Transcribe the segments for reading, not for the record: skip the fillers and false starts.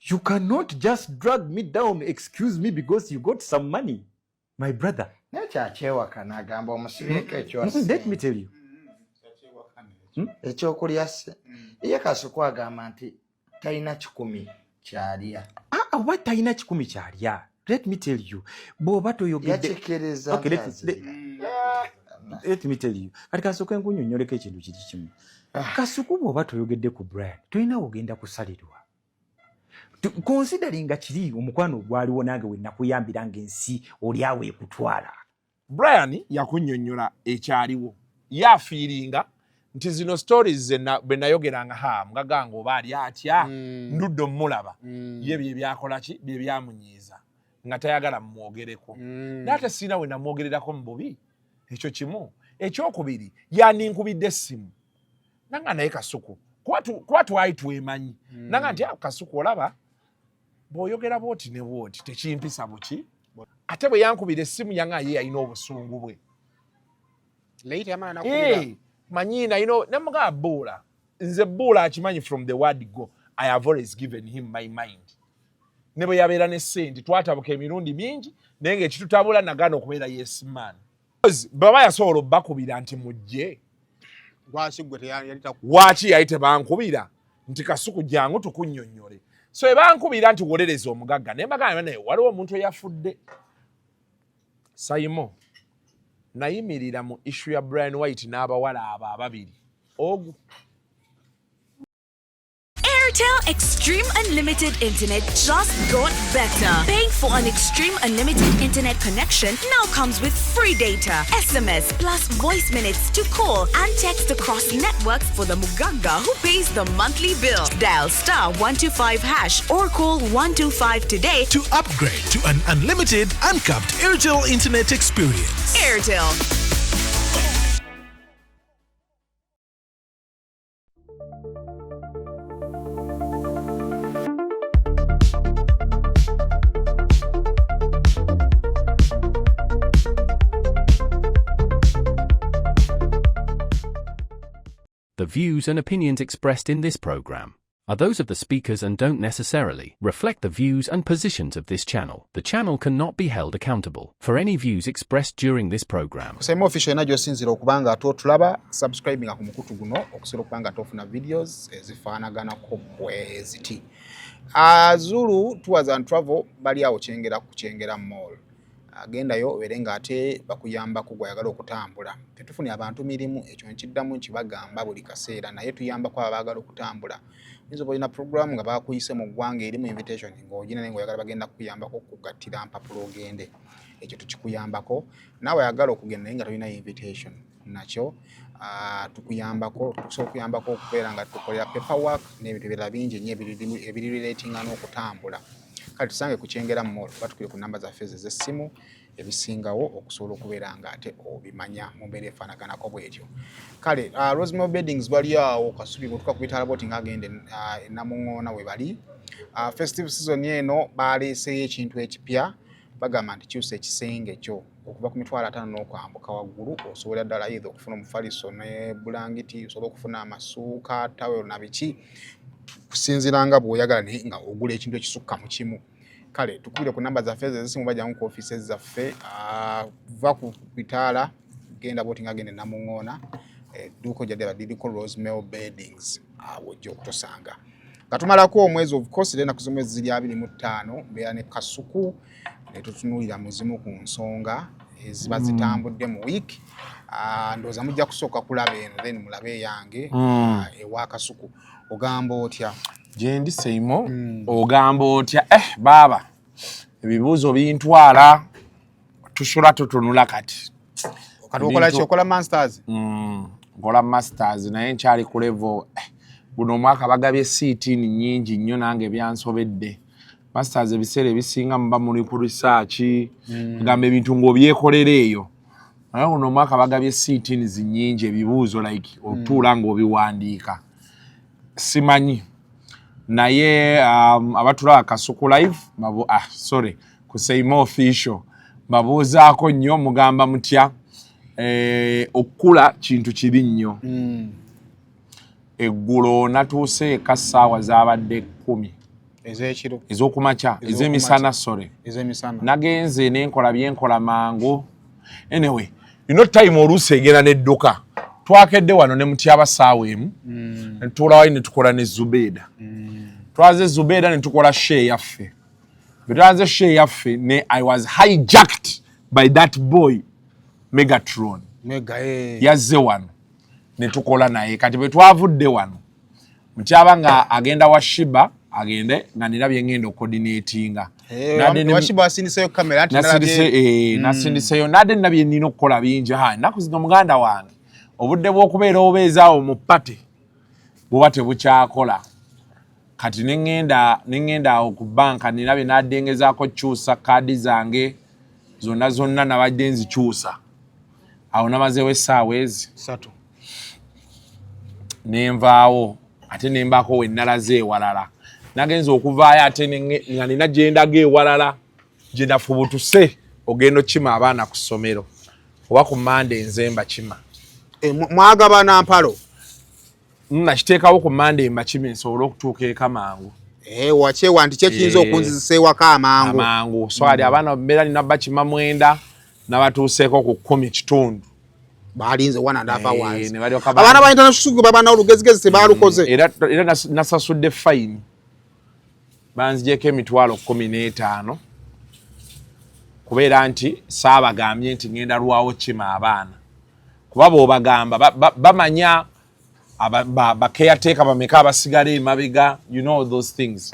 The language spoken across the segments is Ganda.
You cannot just drag me down, excuse me, because you got some money, my brother. Let me tell you. What taina chikumi charya? Let me tell you. Let me tell you. Kasuku nkunyonyoleka ekintu kiri kimu. Kasuku bw'oba toyogedde ku Brayn, toyina ogenda kusalirwa. Considering nga kiri omukwano gwaliwo nange we nakuyambira ng'ensi oli awo ekutwala. Brayn yakunnyonnyola ekyaliwo. Yafiiringa nti zino stories bwe nayogeranga mugaganga oba ali atya ndudde mulaba ye bye byakola ki bye byamunyiiza nga tayagala mwogereko n'ate sina we namwogererako mu bubi ekyo kimu ekyokubiri yaninkubidde essimu nanga naye Kasuku kuba twali twemanyi nanga nti Kasuku olaba bw'oyogera bwoti ne bwoti tekimpisa buki ate bwe yankubira essimu yanga ye yalina obusungu bwe late amana nakubira Manyina, you know, namaga bula. Nze bula akimanyi from the word go. I have always given him my mind. Nebo yabera ne sente twatabuka emirundi mingi nenge kitutabula nagano okubeera yes man. Baba yasobola bakubira nti mujje. Wachi yayite bankubira nti Kasuku jangu tukunnyonnyole. So ebankubira nti wolereza omugagga ne mbagamba naye waliwo omuntu eyafudde. Sayimo. Nayimirira mu issue ya Brayn White n'abawala aba ababiri. Airtel Extreme Unlimited Internet just got better. Paying for an Extreme Unlimited Internet connection now comes with free data, SMS plus voice minutes to call and text across networks for the Muganga who pays the monthly bill. Dial *125# or call 125 today to upgrade to an unlimited, uncapped Airtel Internet experience. Airtel. The views and opinions expressed in this program are those of the speakers and don't necessarily reflect the views and positions of this channel. The channel cannot be held accountable for any views expressed during this program. Kusema official najo sinzira okubanga atotulaba subscribing ku mukutu guno okusobola okubanga atofuna videos ezifaanagana ko bweziti. Zulu Tours and Travel bali awo kuchengera mall. Agendayo oberenga ate bakuyamba kugwayagala okutambula. Tetufuni abantu mirimu ekyo nkiddamu nkibagamba buli kaseera naye tuyamba kwa abagala okutambula. Nizo boyina program nga bakuyise mu ggwanga erimu invitation ng'ogina nengo yagala bagenda kukuyambako kugattira mpapulo ogende. Ekyo tukiyambako nawe yagala okugenda nga tulina invitation nakyo tukuyambako tusobola okuyambako okubeera nga tukolera paperwork n'ebintu ebirala bingi nnyo ebiri relating n'okutambula. Kale tusange kuchengera mall batukire ku namba za feze z'essimu ebisingawo okusobola okubeera nga ate obimanya mu mbeera efaanaganako bwetyo. Kale Rosemary Beddings bali awo Kasubi kutuka kubitala boti ngagende Namuŋŋoona we bali. Festive season eno baleeseyo ekintu ekipya bagamba nti kyusa ekisenge kyo okuva ku mitwalo 5 n'okwambuka waggulu osobola ddala either okufuna omufaliso ne bulangiti osobola okufuna amasuuka tawero na biki kusinziranga bw'oyagala naye nga ogula ekintu ekisukka mu kimu. Kale tukubire ku namba zaffe ezisimu bajja mu offices zaffe va ku bitaala genda boti ngagende Namuŋŋoona duuko jadde badiriko Rosemary Beddings awo jjo okutosanga. Katumalako omwezi of course lena kuzomwezi ziri 25 mbeera ne Kasuku ne tutunuulira muzimu ku nsonga eziba zitambudde mu week. Ndowooza mujja kusooka kulaba eno then mulabe yange ewa Kasuku. Ogamba otya? Jendi Seimo ogamba otya? Baba ebibuuzo bintwala tusula tutunula kati. Kati okola ki? Okola masters? Nkola masters naye nkyali ku level guno omwaka bagabye seati nnyingi nnyo nange byansobedde. Masters ebiseera ebisinga muba muli ku research gamba ebintu ng'obyekolera eyo. Naye guno omwaka bagabye seati nnyingi ebibuuzo like otuula ng'obiwandiika. Simanyi naye abatulaba Kasuku live ku Seimo official babuuzaako nnyo mugamba mutya okukula kintu kibi nnyo. Eggulo natuuse eka ssaawa zaabadde 10 ez'ekiro ez'okumakya ez'emisana sore ez'emisana nagenze nenkola byenkola mangu anyway time oluusi egenda n'edduka twakedde wano ne mutyaba saawa emu ne tutuula wali ne tukola ne Zubeeda twaze Zubeeda ne tukola share yaffe bwe twaze share yaffe ne I was hijacked by that boy Megatron yazze wano ne tukola naye kati bwe twavudde wano mutyaba nga agenda wa Shiba agende nga nirabye ngenda coordinatinga washiba asindiseyo kamera anti nasindiseyo nadde nabye nina okukola bingi naku zino muganda wange obudde bw'okubeera obeezaawo mu pate buba tebukyakola kati nengenda awo ku banka nirabye naddengezaako kyusa kaadi zange zonna nabadde nzikyusa awo namazeewo essaawa ezi 3 nenvaawo ate nembaako wennalaze ewalala nagenza okuvaayo ate nga nina gyendaga ewalala gye nafubutuse ogenda okima abaana ku ssomero oba ku Mande nzemba kima mwagabana mpalo nakiteekawo ku Mande mbakima nsobole okutuuka eka mangu wakyewa nti kyekiyinza okunzizisa ewaka amangu so ali abaana mbeera nina bakima 9 nabatuuseeko ku 10 kitundu balinze 1.5 hours abaana ba international babana olugezigezi tebalukoze era nasasudde fine banzigyeko emitwalo 15 kubeera nti saabagambye nti ngenda lwawo kima abaana kuba bw'obagamba bamanya bakeyateeka bameka abasigala emabega you know those things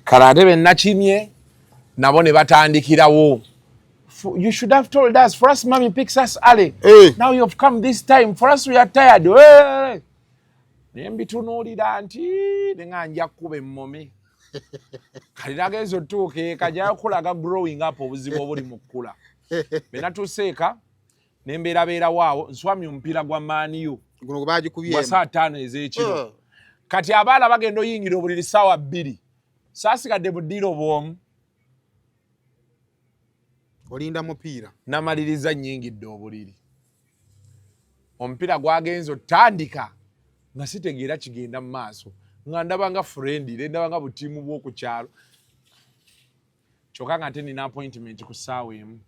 kale ate be nakimye nabo ne batandikirawo you should have told us for us mommy picks us early now you have come this time for us we are tired nembitunuulira nti nenganja kuba emmome kali nagenza otuuka eka gyakulaga growing up obuzibu obuli mu kkula benatuuseeka nembeerabeera waawo nswamya omupiira gwa maniyu guno bagikubyemu gwa saa 5 ez'ekiro kati abaana bagenda oyingira obuliri ssaawa 2 saasigadde mu ddiiro bw'omu olinda mupiira namaliriza nnyingidde obuliri omupiira gwagenza otandika nga sitegeera kigenda mu maaso nga ndabanga friendly ndabanga butiimu bw'oku kyalo kyokka nga ate nina appointment ku ssaawa emu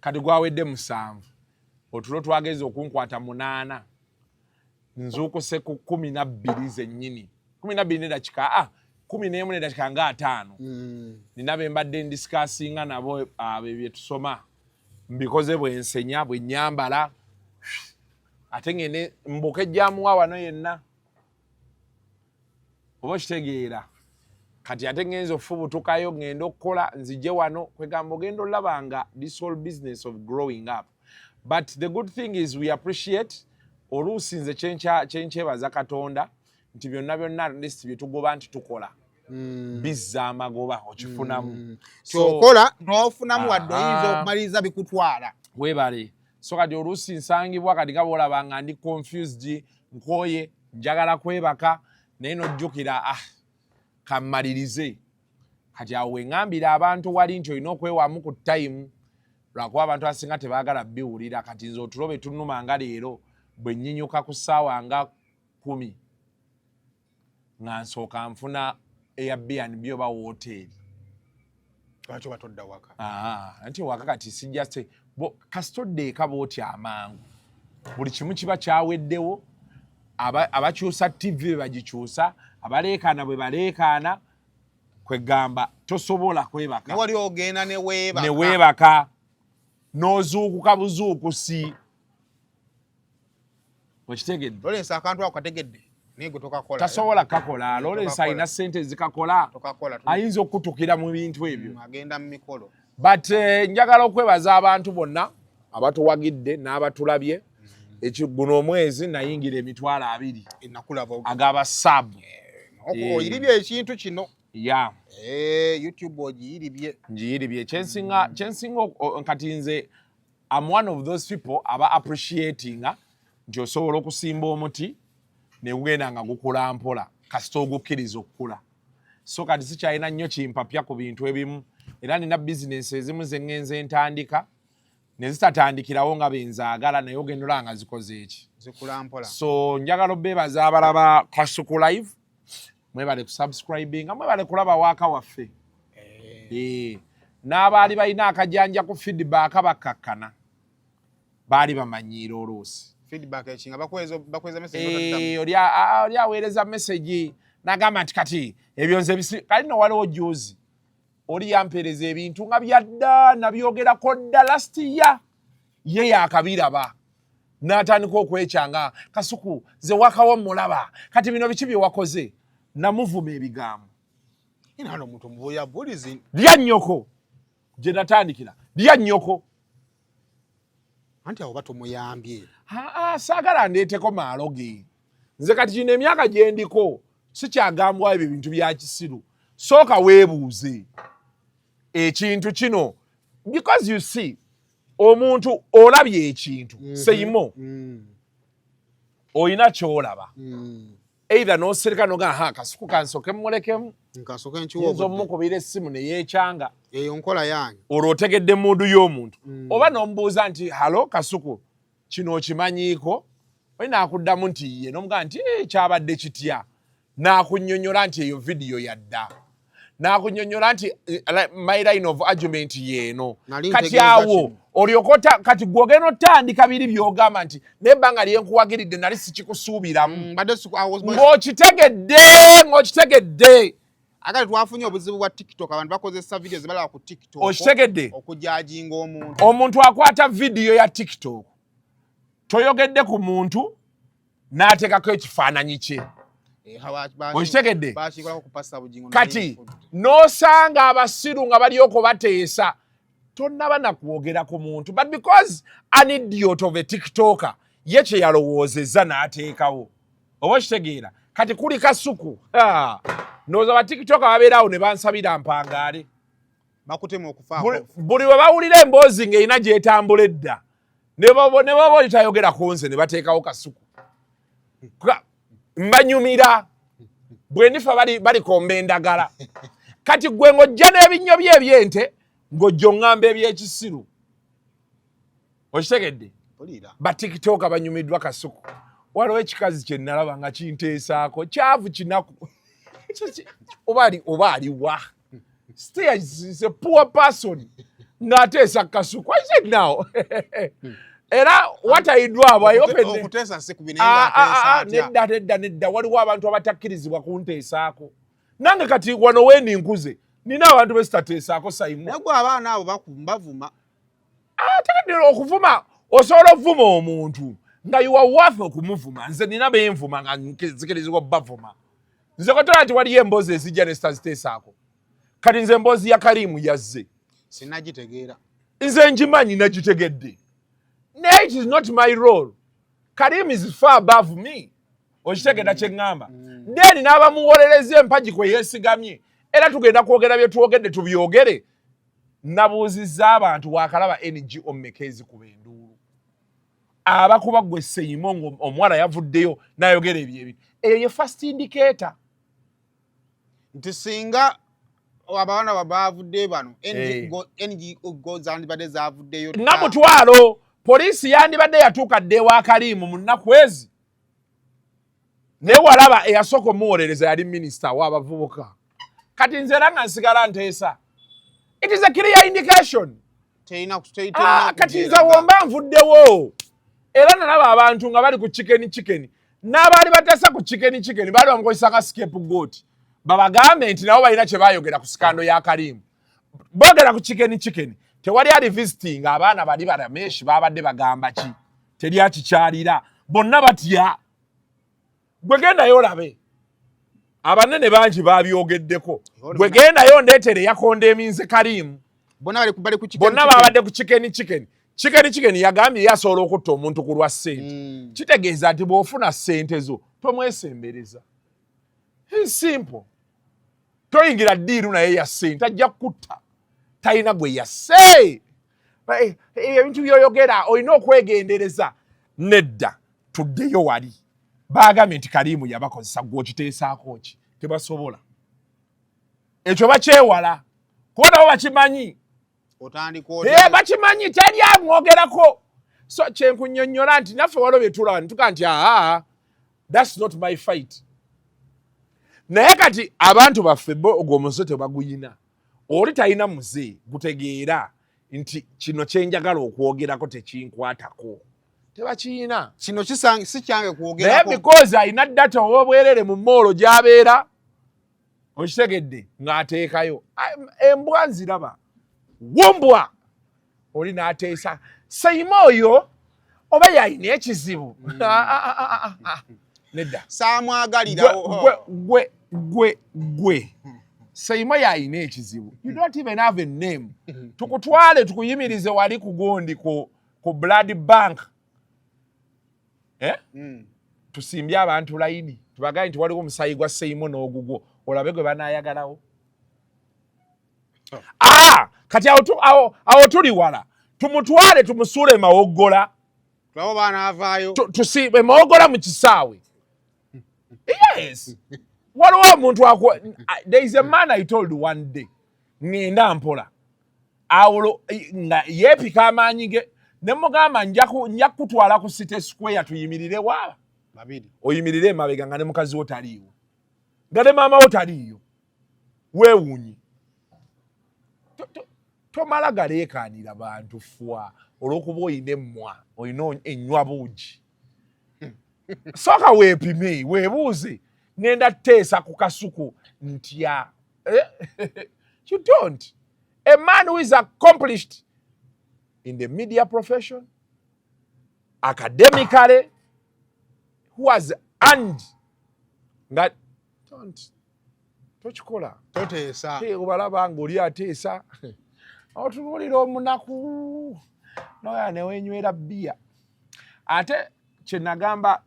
kati gwawedde 7 otulo twagenza okunkwata 8 nzuukuse ku 12 zennyini 12 n'eddakiika 11 n'eddakiika nga 5 nina be mbadde ndisikasinga nabo bye tusoma mbikoze bwensenya bwe nyambala ate ngene mbuka ejjamuwa wano yenna oba kitegeera kati ate ngenza ofubutukayo ngenda okukola nzije wano kwegamba ogenda olabanga this whole business of growing up but the good thing is we appreciate oluusi nze kyenkyebaza Katonda nti byonna at least bye tugoba nti tukola bizza amagoba okifunamu kyokola n'ofunamu wadde oyinza okumaliriza bikutwala weebale so kati oluusi nsangibwa kati nga bw'olaba nga ndi confused nkoye njagala kwebaka naye n'ojjukira kammalirize kati awo weŋŋambira abantu wali nti olina okwewamu ku time lwakuba abantu asinga tebaagala biwulira kati nze otulo be tunnuma nga leero bwe nnyinyuka ku ssaawa nga 10 nga nsooka nfuna eya B&B oba wooteeri lwaki batodda waka anti waka kati sijja kasitodde eka booti amangu buli kimu kiba kyaweddewo abakyusa TV be bagikyusa abaleekaana bwe baleekaana kwegamba tosobola kwebaka ne wali ogenda ne weebaka n'ozuukuka buzuukusi okitegedde lolensa akantu ako kategedde nigo tokakola tasobola kakola lolensa alina ssente zikakola ayinza okukutukira mu bintu ebyo agenda mu mikolo but njagala okwebaza abantu bonna abatuwagidde n'abatulabye guno omwezi nayingira emitwalo 2 agaba sabu oyiribye ekintu kino YouTube ogiyiribye njiyiribye kyensinga nkati nze I'm one of those people aba appreciatinga nti osobola okusimba omuti negugenda nga gukula mpola kasita ogukkiriza okukula so kati sikyalina nnyo kimpapya ku bintu ebimu era nina bizinesi ezimu zengenze ntandika ne zitatandikirawo nga benzaagala naye ogenda olaba nga zikoze eki zikula mpola so njagala obeebaza abalaba Kasuku live mwebale kusubscribing mwebale kulaba waka waffe n'abaali balina akajanja ku feedback bakakkana baali bamanyiira oluusi feedback ekinga bakweza message oli aweereza message n'agamba nti kati ebyo nze kali no waliwo juzi oli yampeereza ebintu nga byadda nabyogerako dda last year ye yakabiraba n'atandika okwekyanga Kasuku ze wakawo mulaba kati bino biki bye wakoze namuvuma ebigambo ina no muntu mbuya bullies lya nnyoko gye natandikira lya nnyoko anti awo batomuyambye saagala ndeeteko maaloge nze kati kino emyaka gye ndiko sikyagambwayo ebyo bintu bya kisiru sooka weebuuze ekintu kino because you see omuntu olabye ekintu seyimo oyina kyolaba either n'osereka noga Kasuku kansoke mmulekemu nkasoke nkiwo nzo mukubira essimu ne yeekyanga eyo nkola yange olwo otegedde muudu y'omuntu oba n'omubuuza nti halo Kasuku kino okimanyiiko oyi naakuddamu nti ye n'omugaa nti kyabadde kitya n'akunnyonnyola nti eyo vidiyo yadda n'akunnyonnyola nti my line of argument yeeno kati awo olyokota kati gwogenda otandika biri by'ogamba nti n'ebbanga lyenkuwagiridde nali sikikusuubiramu ng'okitegedde akati twafunye obuzibu bwa TikTok abantu bakozesa video zibalaba ku TikTok okitegedde okujajinga omuntu akwata vidiyo ya TikTok toyogedde ku muntu n'ateekako ekifaananyi kye okitegedde kati n'osanga abasiru nga balyoko bateesa tonnaba nakwogera ku muntu but because an idiot of a tiktoker ye kye yalowoozezza n'ateekawo oba okitegeera kati kuli Kasuku ndowooza batiktoka babeerawo ne bansabira mpangaale bakutema okufaako buli we bawulira emboozi ng'erina gy'etambula edda ne baba oli tayogera ku nze ne bateekawo Kasuku mbanyumira bwe ndifa balikomba endagala kati gwe ng'ojja n'ebinnyo bye eby'ente ng'ojja oŋŋamba eby'ekisiru okitegedde batiktoka banyumiddwa Kasuku waliwo ekikazi kye nalaba nga kinteesaako kyavu kinaku oba aliwa is a poor person ng'ateesa Kasuku I said now era what I do nedda waliwo abantu abatakkirizibwa kunteesaako nange kati wano weeninkuze nina abantu besitateesaako sayimu nagwe abaana abo bavuma tekedde okuvuma osobola okuvuma omuntu nga you are worth okumuvuma nze nina benvuma nga nzikirizibwa bavuma nze kotola nti waliyo emboozi ezijja ne sitaziteesaako kati nze emboozi ya Kalimu yazze sinagitegeera nze ngimanyi nagitegedde naye it is not my role Kalimu is far above me okitegedda kye ŋŋamba then n'abamuwolereza empagi kwe yeesigamye era tugenda kwogera bye twogedde tubyogere nabuuzizza abantu waakalaba NGO mmeka ezikuba enduulu abakuba gwe Seyimo ng'omuwala yavuddeyo n'ayogera ebyebintu eyo ye first indicator nti singa abaana bavudde bano NGO zandibadde zavuddeyo nga mutwalo poliisi yandibadde yatuuka dde ewa Kalimu mu nnaku ezi naye walaba eyasooka omuwolereza yali minisita w'abavubuka kati nze era nga nsigala nteesa it is a clear indication kati nze womba nvuddewo era nalaba abantu nga bali ku chicken n'abaali bateesa ku chicken baali bamukozesa ka scapegoat babagambe nti nabo balina kye baayogera ku sikando ya Kalimu boogera ku chicken tewali ali visiting abaana bali barameshi babadde bagamba ki teri akikyalira bonna batya gwe gendayo olabe abanene bangi babyogeddeko gwe gendayo ndeetere yakonda eminze Kalimu bonna babadde ku chicken yagambye yasobola okutta omuntu ku lwa ssente kitegeeza nti bw'ofuna ssente zo tomwesembereza simple toyingira ddiiru naye ya ssente ajja kutta talina gwe yasse ebintu byoyogera olina okwegendereza nedda tuddeyo wali baagambye nti Kalimu yabakozesa gwe okiteesaako ki tebasobola ekyo bakyewala kuba nabo bakimanyi bakimanyi teri amwogerako so kyenkunnyonnyola nti naffe waliwo bye tulaba ne tugaa nti that's not my fight naye kati abantu baffe ogwo muze tebaguyina oli talina muze gutegeera nti kino kyenjagala okwogerako tekinkwatako tebakiyina kino si kyange naye kwogerako because alina data ow'obwerere mu moolo gy'abeera okitegedde ng'ateekayo embwa nziraba wombwa oli n'ateesa sayima oyo oba yalina ekizibu nedda saamwagalirawo gwe sayima yalina ekizibu you don't even have a name tukutwale tukuyimirize wali ku gondi ku blood bank tusimbye abantu layini tubagaye nti waliwo omusayi gwa sayimo n'ogugwo olabe gwe banaayagalawo kati awo tuli wala tumutwale tumusuule mawoggola tulabo baana avaayo tusiibe mawoggola mu kisaawe yes waliwo omuntu there is a man I told one day ngenda mpola awulo nga yeepika amaanyi ge ne mugamba nja kutwala ku City Square tuyimirire wala babiri oyimirire emabega nga ne mukazi wo taliiwo nga ne maama wo taliiyo weewuunyi tomala galeekaanira bantu fwa olw'okuba oyina emmwa oyina ennywa buugi sooka weepime weebuuze ngenda teesa ku Kasuku ntya you don't a man who is accomplished in the media profession academically who has earned nga tokikola toteesa obalaba ng'oli ateesa otunuulira omunaku noya newenywera bbiya ate kyenagamba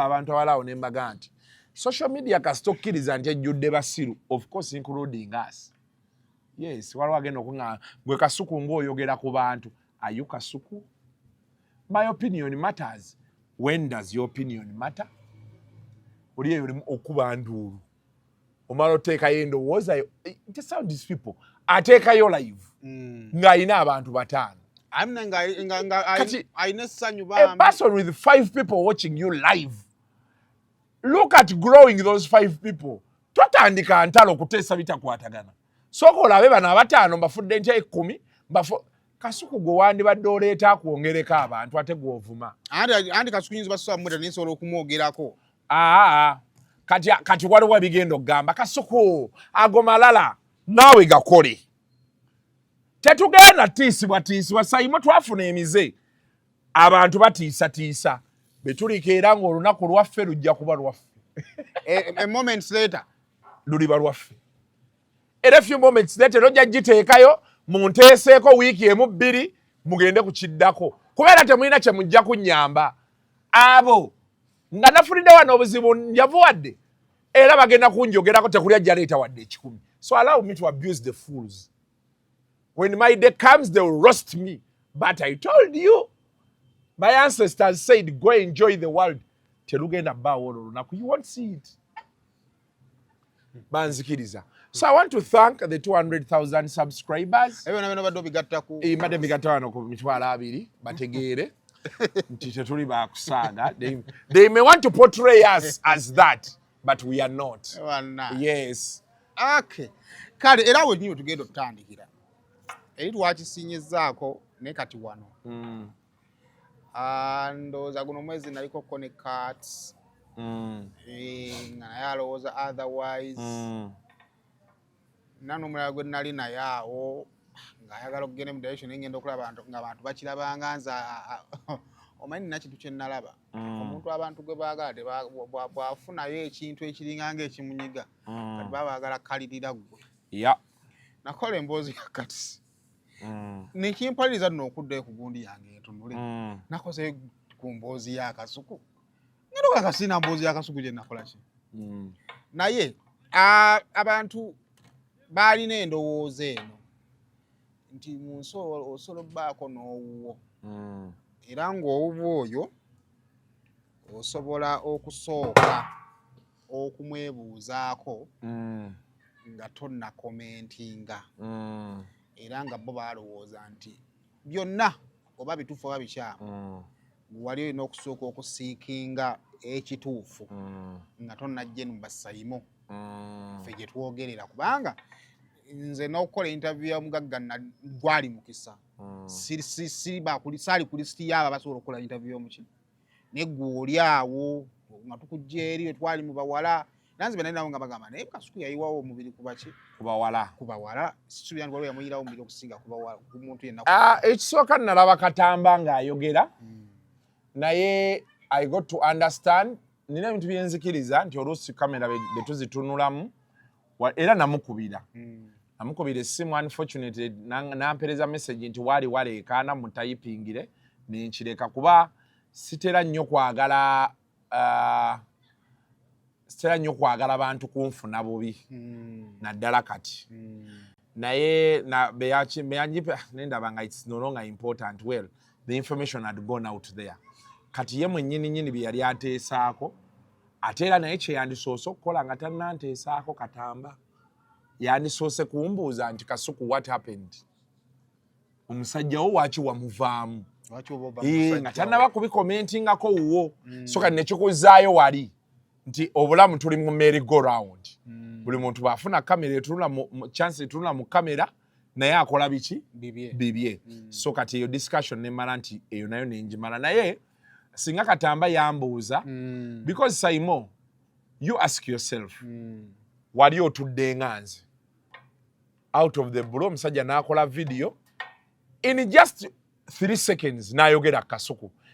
abantu abalaawo ne mbaga nti social media kasitokkiriza nti ejjudde basiru of course including us yes waliwo agenda okuŋŋamba gwe Kasuku ng'oyogera ku bantu are you Kasuku my opinion matters when does your opinion matter oli eyo olimu okuba nduulu omala oteekayo endowooza just sound these people ateekayo live ng'alina abantu 5 ayina essanyu a person with 5 people watching you live look at growing those 5 people totandika ntalo kuteesa bitakwatagana sooka olabe bano 5 mbafudde ntya 10 Kasuku gwe wandibadde oleeta akwongereko abantu ate gw'ovuma anti Kasuku nyinza basobola mumweta ninsobola okumwogerako kati waliwo ebigenda okugamba Kasuku ago malala naawe gakole tetugenda tiisibwa sayimo twafuna emize abantu batiisatiisa betuliko era ng'olunaku lwaffe lujja kuba lwaffe a moments later luliba lwaffe era a few moments later ojja giteekayo munteeseeko wiiki emu 2 mugende ku kiddako kubeera temulina kye mujja kunnyamba abo nga nafulidde wano obuzibu njavuwadde era bagenda kunjogerako tekuli ajja leeta wadde 10 so allow me to abuse the fools when my day comes they will roast me but I told you my ancestors said go enjoy the world telugenda bbaawo olwo lunaku you won't see it banzikiriza so I want to thank the 200,000 subscribers mbadde mbigatta wano ku 200 bategeere nti tetuli bakusaaga they may want to portray us as that but we are not yes okay kale era we nyo tugenda okutandikira eri twakisinyizaako ne kati wano ndowooza guno mwezi naliko connect nga naye alowooza otherwise nanomulala gwe nali naye awo ng'ayagala okugenda mu direction ngenda okulaba ng'abantu bakirabanga nze omanyi nina kintu kye nalaba omuntu abantu gwe baagala bw'afunayo ekintu ekiringa ng'ekimunyiga kati baba baagala kalirira ggwe nakola emboozi yakati nekimpaliriza nno okuddayo ku gundi yange entunule nakoze ku mboozi ya Kasuku ngero kakasina mboozi ya Kasuku gye nakola ki naye abantu baalina endowooza eno nti mu nsi osobola obbaako n'owuwo era ng'owuwo oyo osobola okusooka okumwebuuzaako nga tonna komentinga era nga bo balowooza nti byonna oba bituufu oba bikyamu wali olina okusooka okusiikinga ekituufu nga tonnajje mu basayimo ffe gye twogerera kubanga nze n'okukola interview ya mugagga gwali mukisa saali ku lisiti y'abo abasobola okukola interview y'omukino naye gwe oli awo nga tukujja eri twali mu bawala nanzibe nali nabo nga bagamba naye Kasuku yayiwawo omubiri ku bawala situbya nti waliwo yamuyirawo omubiri okusinga ku bawala ku muntu yenna. Ekisooka nalaba Katamba ng'ayogera naye I got to understand nina ebintu byenzikiriza nti oluusi kamera be tuzitunulamu era namukubira essimu unfortunately nampereza message nti wali waleekaana mutayipingire nenkireka kuba sitera nnyo kwagala bantu kunfuna bubi naddala kati naye nendaba nga it's no longer important. Well, the information had gone out there. Kati ye mwennyini bye yali ateesaako ate era naye kye yandisoose okukola nga tannanteesaako Katamba yandisoose kumbuuza nti Kasuku what happened, omusajja wo waaki wamuvaamu nga tannaba kubikomentingako wuwo so kati nekikuzaayo wali nti obulamu tuli mu merry go round buli muntu bw'afuna kamera etunula mu chance etunula mu kamera naye akola biki bibye so kati eyo discussion nemala nti eyo nayo nenjimala naye singa Katamba yambuuza because Saimo you ask yourself wali otudde nganze out of the blue omusajja n'akola video in just 3 seconds n'ayogera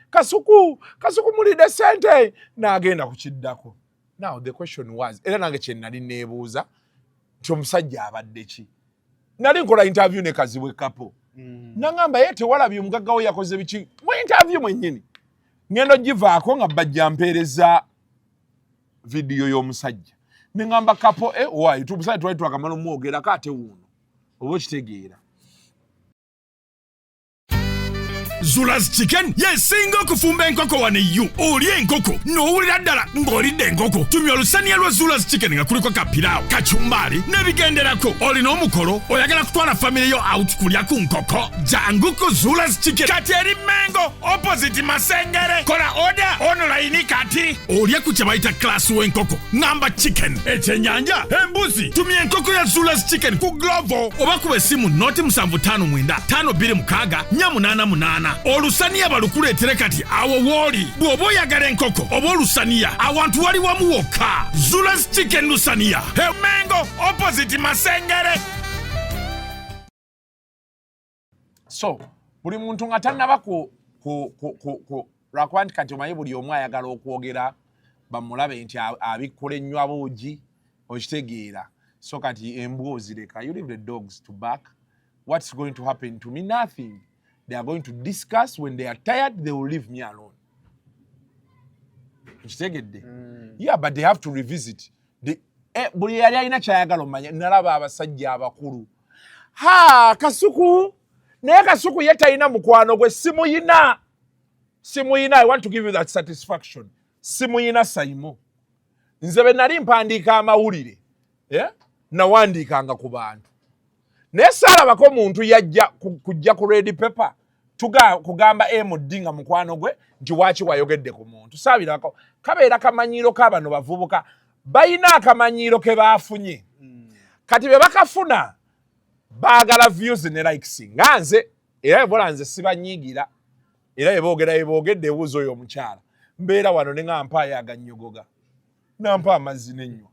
Kasuku mulide sente n'agenda kukiddako. Now the question was era nange kye nali neebuuza nti omusajja abadde ki nali nkola interview ne Kazibwe Kapo nangamba ye tewalabye omugagga we yakoze biki mu interview mwennyini ngendo givaako nga bajja mpeereza video y'omusajja nengamba Kapo why tumusajja twali twakamala omwogerako ate wuuno oba okitegeera. Zula's Chicken yesinga okufumba enkoko wano eyo olya enkoko n'owulira ddala ng'olidde enkoko tumya olusaniya lwa Zula's Chicken nga kuliko kapiraawo kacumbari n'ebigenderako olina omukolo oyagala kutwala famire yo out kulya ku nkoko jangu ku Zula's Chicken kati eri Mengo opposite Masengere kola order online kati olya ku kye bayita class w'enkoko ngamba chicken ekyenyanja embuzi tumya enkoko ya Zula's Chicken ku Glovo oba kuba essimu noti 7559 olusaniya balukuleetere kati awo wooli bw'oba oyagala enkoko oba olusaniya awantu wali wamu wokka Zula's Chicken lusaniya Mengo opposite Masengere. So buli muntu nga tannaba lwakuba nti kati omanyi buli omu ayagala okwogera bamulabe nti abikkula ennywa buugi okitegeera so kati emboozi leka you leave the dogs to bark. What's going to happen to me? Nothing. They are going to discuss. When they are tired, they will leave me alone. Yeah, but they have to revisit. Buli yali alina kyayagala omanya nalaba abasajja abakulu. Kasuku! Naye Kasuku ye talina mukwano gwe simuyina. I want to give you that satisfaction. Simuyina Saimo. Nze bwe nali mpandiika amawulire. Nawandiikanga ku bantu. Naye saalabako omuntu yajja kujja ku red paper kugamba mudinga mukwano gwe nti waaki wayogedde ku muntu saabirako kabeera kamanyiiro k'abano bavubuka bayina akamanyiiro ke baafunye kati be bakafuna baagala views ne likes nga nze era ebola nze sibanyiigira era eboogedde ebuuza oyo omukyala mbeera wano ne nga mpaayo agannyogoga nampa amazzi n'ennywa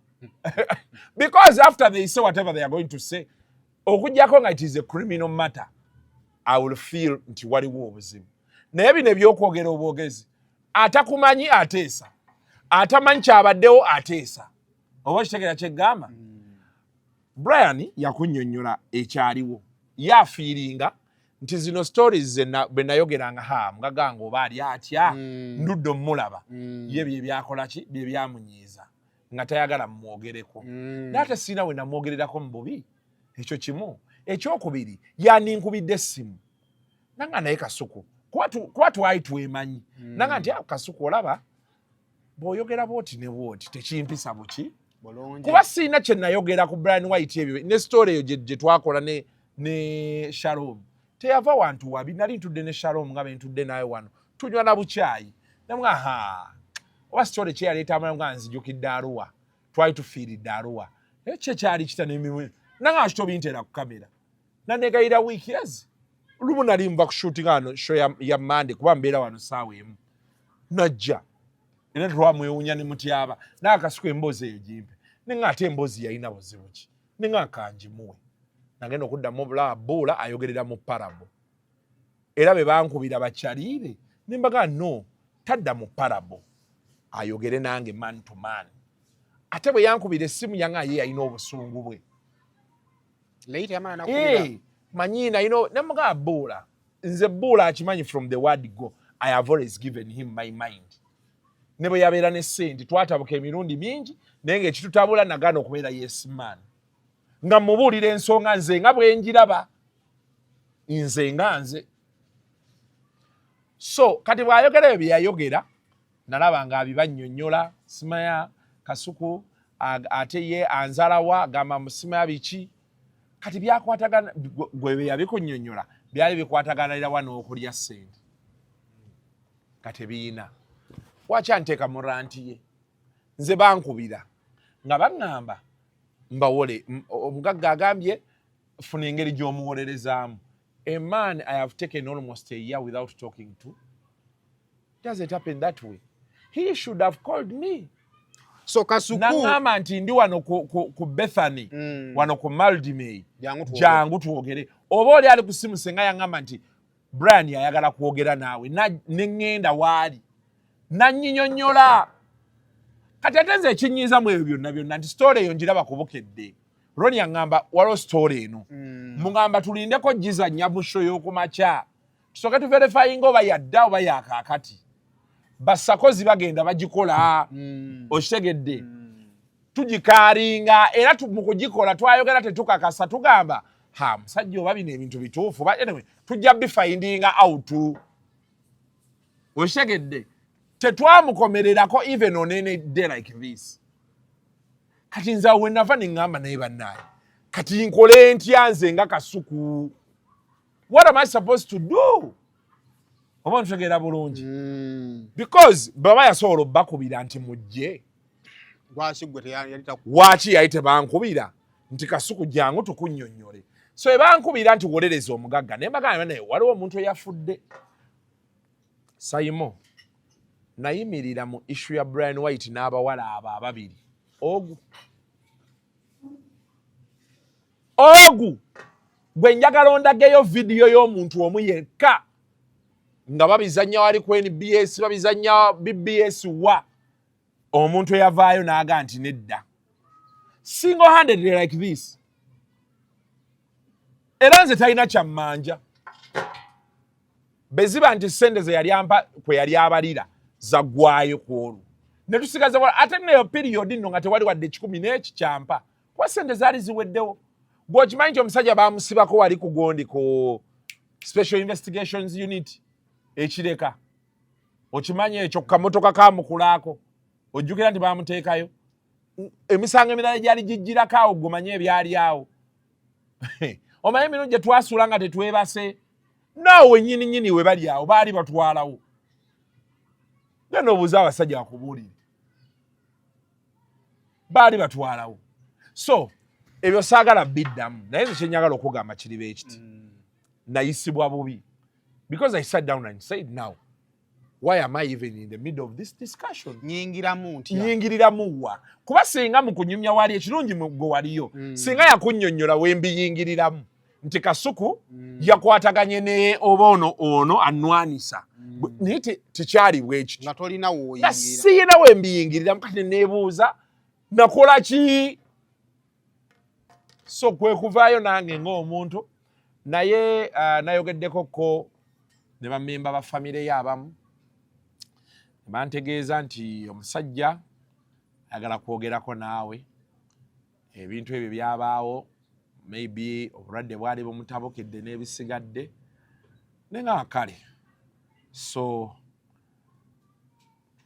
because after they say whatever they are going to say okujjako nga it is a criminal matter I will feel nti waliwo obuzibu naye bino ebyokwogera obwogezi atakumanyi ateesa atamanyi kyabaddewo ateesa oba kitegeera kyeggamba Brayn yakunnyonnyola ekyaliwo yafiiringa nti zino stories bwe nayogeranga mugaganga oba ali atya ndudde omulaba ye bye byakola ki bye byamunyiiza nga tayagala mumwogereko naate siina we namwogererako mu bubi ekyo kimu ekyokubiri yandinkubidde essimu nanga naye Kasuku kuba twali twemanyi nanga nti Kasuku olaba bw'oyogera bwoti ne bwoti tekimpisa buki kuba siina kye nayogera ku Brayn White ebyo ne story eyo gye twakola ne Shalom teyava wantu wabi nali ntudde ne Shalom nga bentudde naye wano tunywa na bukyayi namwa oba story kye yaleeta amayo nga nzijukidde Arua twali tufiiridde Arua ekyo kyali kita n'emimwe nange akitobintera ku kamera nanegayira wiiki ezi lumu nali nva kushootinga wano show ya Monday kuba mbeera wano saawa emu najja era twamwewuunya ne mutyaba naye Kasuku emboozi eyo gimpe nenga ate emboozi yalina buzibu ki nenga kangimuwe nagenda okuddamu obulaba buula ayogerera mu parable era be bankubira bakyaliire nembaga no tadda mu parable ayogere nange man to man ate bwe yankubira essimu yange ye yalina obusungu bwe Later amana nakubira manyina nemuga buula nze buula akimanyi from the word go I have always given him my mind ne bwe yabeera ne ssente twatabuka emirundi mingi naye ng'ekitutabula nagaana okubeera yes man nga mubuulira ensonga nze nga bwe njiraba nze nga nze so kati bw'ayogera ebyo bye yayogera nalaba ng'abibannyonnyola simaya Kasuku ate ye anzalawa agamba musimaya biki kati byakwatagana gwe yabikunnyonnyola byali bikwataganira wano okulya ssente kati biina waki anteeka mu ranti ye nze bankubira nga baŋŋamba mbawole omugagga agambye funa engeri gy'omuwolerezaamu a man I have taken almost a year without talking to doesn't happen that way he should have called me so Kasuku naŋŋamba nti ndi wano ku Bethany wano ku Maldimay jangu twogere oba oli ali ku simu senga yaŋŋamba nti Brayn ayagala kwogera naawe neŋŋenda waali nannyinnyonnyola kati ate nze ekinyiiza mu ebyo byonna nti story eyo njiraba kubukedde Roni yaŋŋamba waliwo story eno muŋŋamba tulindeko gizannya mu show y'okumakya tusooke tuverifyinga oba yadda oba yakaakati bassakozi bagenda bagikola okitegedde tugikaalinga era mu kugikola twayogera tetukakasa tugamba musajja oba bino ebintu bituufu anyway tujja bifindinga out okitegedde tetwamukomererako even on any day like this kati nze awe nava ne ŋŋamba naye bannaye kati nkole ntya nze nga Kasuku what am I supposed to do oba ntutegeera bulungi because baba yasobola obbakubira nti mujje waki yali tebankubira nti Kasuku jangu tukunnyonnyole so ebankubira nti wolereza omugagga naye mbagamba naye waliwo omuntu eyafudde Sayimo nayimirira mu issue ya Brayn White n'abawala abo ababiri ogu gwe njagala ondageyo vidiyo y'omuntu omu yekka nga babizannya wali ku NBS babizannya BBS wa omuntu eyavaayo n'aga nti nedda single handedly like this era nze talina kyammanja beziba nti sente ze yali ampa kwe yali abalira zaggwayo ku olwo ne tusigaza ate neyo period nno nga tewali wadde 10 kyampa kuba sente zaali ziweddewo bw'okimanyi nti omusajja baamusibako wali ku gondi ku special investigations unit ekireka okimanyi ekyo ku kamotoka kamukulaako ojjukira nti baamuteekayo emisango emirala gyali gijjirako awo gomanye ebyali awo omanyi emirundi gye twasuula nga tetwebase naawe nnyini we bali awo baali batwalawo genda obuuza abasajja bakubuulire baali batwalawo so ebyo saagala biddamu naye nze kyenjagala okugamba kiri beekiti nayisibwa bubi because I sat down and said now why am I even in the middle of this discussion nyingiriramu wa kuba singa mu kunyumya wali ekirungi gwe waliyo singa yakunnyonnyola we mbiyingiriramu nti Kasuku yakwataganye ne oba ono annwanisa naye tekyali bwekityo nga tolina woyingira siyina we mbiyingiriramu kati neebuuza nakola ki so kwe kuvaayo nange ng'omuntu naye nayogeddekoko ne bammemba ba famire y'abamu bantegeeza nti omusajja ayagala kwogerako naawe ebintu ebyo byabaawo maybe obulwadde bwali bumutabukedde n'ebisigadde ne nga kale so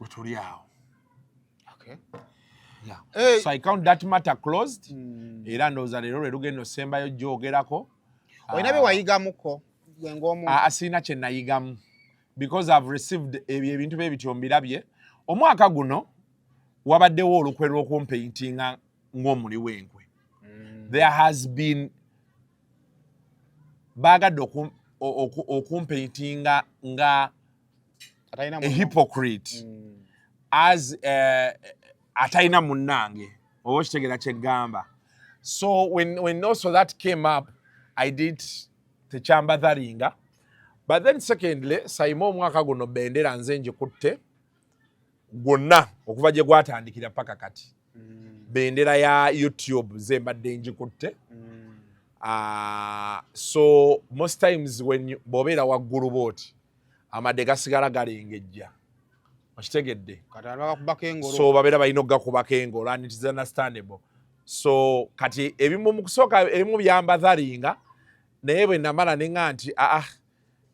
wetuli awo yeah. So I count that matter closed era ndowooza leero lwe lugenda osembayo gyogerako olina bye wayigamuko gwe ng'omuntu asiina kye nayigamu because I've received ebintu bye bityo mbirabye omwaka guno wabaddewo olukwe lw'okumpaintinga ng'omuli w'enkwe. There has been bagadde okumpaintinga nga a hypocrite as atalina munnange oba okitegeera kyeggamba. So when also that came up, I did tekyambadhalinga. But then secondly, Simon omwaka guno bendera nze ngikutte gwonna okuva gye gwatandikira paka kati. Bendera ya YouTube ze mbadde ngikutte. So most times when bobeera waggulu booti amadde gasigala galengejja. Okitegedde? So babeera balina okugakubako engolo and it is understandable. So kati ebimu mu kusooka ebimu byambadhalinga naye bwe namala nenga nti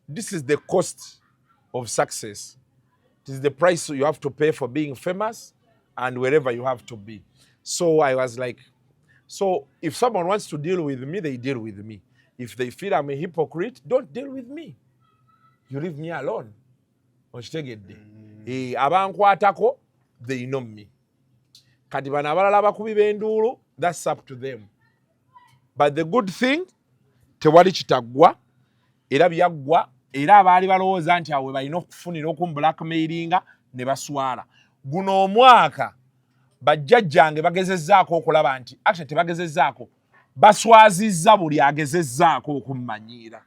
this is the cost of success. It is the price you have to pay for being famous and wherever you have to be. So I was like, so if someone wants to deal with me, they deal with me. If they feel I'm a hypocrite, don't deal with me. You leave me alone. Okitegedde? Abankwatako, they know me. Kati bano abalala bakubi b'enduulu, that's up to them. But the good thing, tewali kitaggwa, era byaggwa, era abaali balowooza nti awe balina okufunira okumblackmailinga ne baswala. Guno omwaka bajjajjange bagezezzaako okulaba nti actually tebagezezzaako, baswazizza buli agezezzaako okummanyiira.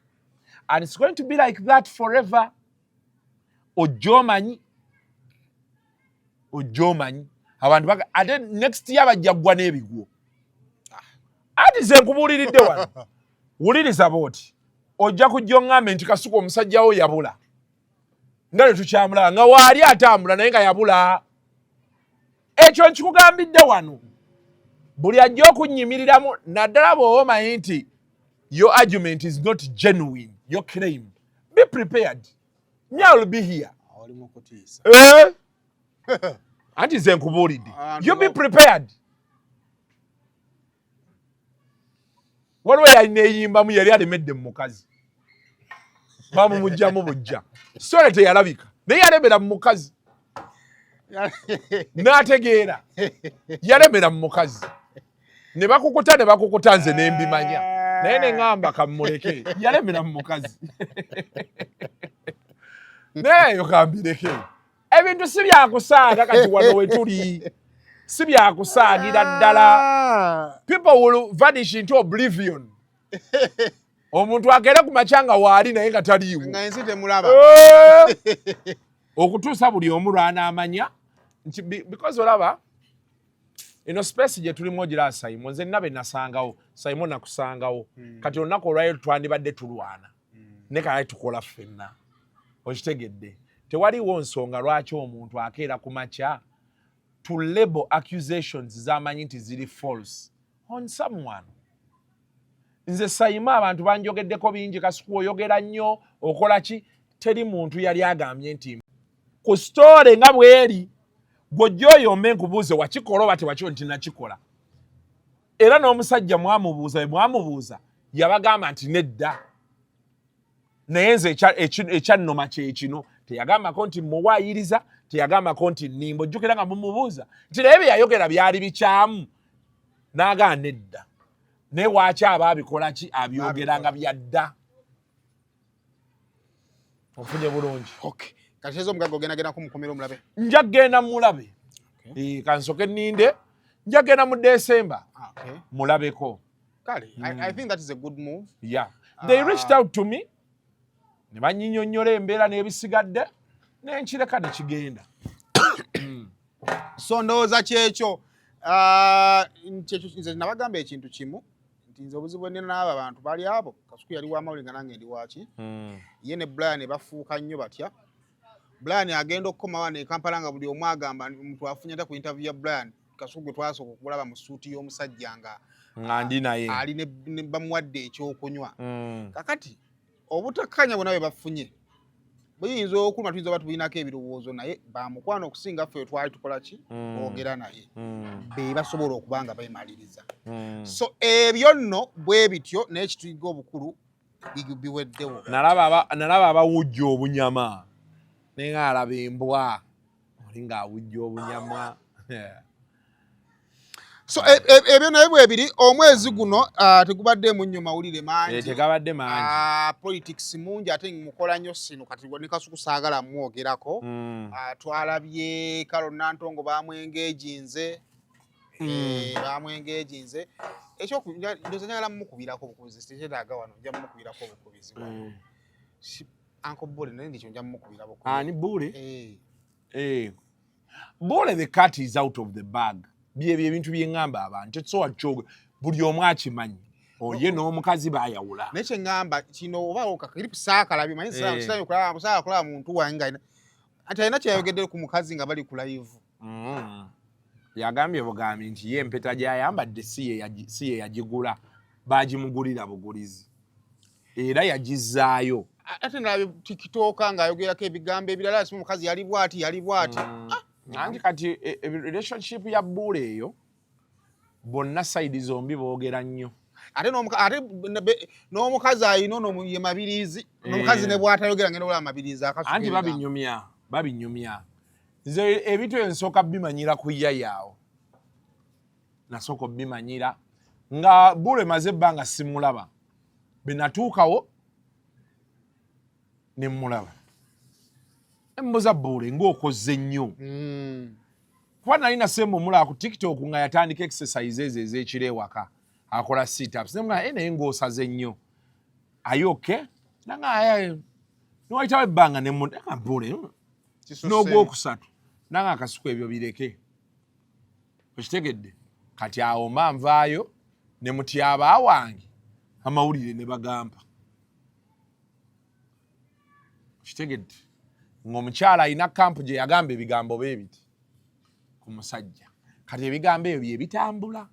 And it's going to be like that forever. Ojomanyi abantu ate next year bajja ggwa n'ebigwo. Ati ze nkubuuliridde wano wuliriza booti ojja kujja oŋŋambe nti Kasuku omusajjawo yabula nga ne tukyamulaba nga waali atambula naye nga yabula. Ekyo nkikugambidde wano buli ajja okunnyimiriramu naddala bw'oba omanyi nti your argument is not genuine, your claim. Be prepared. Me I will be here. Anti ze nkubuulidde. You be prepared. Waliwo yalina eyimbamu yali alemedde mu mukazi. Bamumugjamu bujja. Sole teyalabika. Naye yalemera mu mukazi. N'ategeera. Yalemera mu mukazi. Ne bakukuta nze ne mbimanya. Naye ne ŋŋamba kammuleke. Yalemera mu mukazi. Naye yo kambireke. Ebintu si byakusaaga kati wano we tuli. Si byakusaagira ddala. People will vanish into oblivion. Omuntu agera ku macanga waali naye nga taliiwo. Nga ensi temulaba. Okutuusa buli omu lw'anaamanya. Because olaba, ino space gye tulimu ogira Simon, nze nabe nasangawo, Simon nakusangawo. Kati olunaku olwaleero twandibadde tulwana. Ne kale tukola ffenna. Okitegedde. Tewaliwo nsonga lwaki omuntu akeera ku makya to label accusations z'amanyi nti ziri false on someone. Nze Sayima abantu banjogeddeko bingi, Kasuku oyogera nnyo, okola ki? Teri muntu yali agambye nti ku story nga bweri gw'ojja oyombe nkubuuze wakikola oba tewakyo nti nakikola. Era n'omusajja mwamubuuza yabagamba nti nedda. Naye nze ekyannoma kye kino teyagambako nti muwaayiriza, teyagambako nti nnimba. Ojjukira nga mumubuuza nti naye bye yayogera byali bikyamu. N'agamba nedda. Naye waaki aba abikola ki? Abyogera nga byadda. Ofunye bulungi. Okay. Kati ezo omugagga ogenda kumukomera omulabe? Nja genda mulabe. Kansoke nninde. Nja genda mu December. Mulabeko. Kale, I think that is a good move. Yeah. They reached out to me. Ne bannyinnyonnyola embeera n'ebisigadde n'enkireka ne kigenda. So ndowooza kyekyo. Nze nabagamba ekintu kimu nti nze obuzibu bwe nnina n'abo abantu bali abo. Kasuku yali w'amawulire nga nange ndi waki. Ye ne Brayn bafuuka nnyo batya. Brayn agenda okukomawo ne Kampala nga buli omu agamba omuntu afunye ate ku interview ya Brayn. Kasuku gwe twasooka okulaba mu suuti y'omusajja nga ndi naye ali ne bamuwadde ekyokunywa. Kakati obutakkanya bwonna bwe bafunye buyinza okuluma tuyinza oba tubirinako ebirowoozo naye bamukwano okusinga ffe twali tukola ki boogera naye be basobola okuba nga beemaliriza. So ebyo nno bwe bityo naye kituyiga obukulu biweddewo. Nalaba abawujja obunyama naye nga alaba embwa oli ng'awujja obunyama. So ebyo naye bwebiri omwezi guno tegubadde mu nnyo mawulire mangi. Tegabadde mangi. Politics mungi ate mukola nnyo sino kati ne Kasuku saagala mwogerako. Twalabye Kalo Nantongo bamwengeejinze. Bamwengeejinze. Ekyo ndoza njagala mukubirako bukubizi sitaaga wano nja mukubirako bukubizi wano. Uncle Bule naye ndicho nja mukubira bukubizi. Ani Bule? Bule, the cat is out of the bag. Bye ebintu byengamba abantu so wachogo buli omu akimanyi. Oye n'omukazi bayawula. Neche ngamba kino oba okakiripu saakalabi manyi sitayo kulaba muntu wange ate alina kyayogedde ku mukazi nga bali ku live. Yagambye bugambi nti ye empeta gy'ayambadde si ye yagigula baagimugulira bugulizi era yagizaayo. Ate nalabye TikTok ng'ayogerako ebigambo ebirala si omukazi yali bw'ati. Anti kati relationship ya Bule eyo bonna side zombi boogera nnyo. Ate n'omukazi ayina ono ye mabirizi n'omukazi ne bw'atayogera ngenda olaba mabirizi akasuka. Anti babinyumya. Nze ebintu ensooka bimanyira ku yayaawo. Nasooka bimanyira nga Bule maze ebbanga simulaba. Bwe natuukawo ne mmulaba. Embuza Bule ng'okoze nnyo. Kuba nali nasemba omulaba ku TikTok nga yatandika exercises ez'ekiro ewaka. Akola sit-ups. Naye ng'osaze nnyo. Are you okay? Nanga n'owayitawo ebbanga ne Bule n'ogwokusatu. Nanga Kasuku ebyo bireke. Okitegedde? Kati awo mba nvaayo ne mutyaba wange amawulire ne bagamba. Okitegedde? Ng'omukyala alina kampu gye yagamba ebigambo bye biti ku musajja. Kati ebigambo ebyo bye bitambula.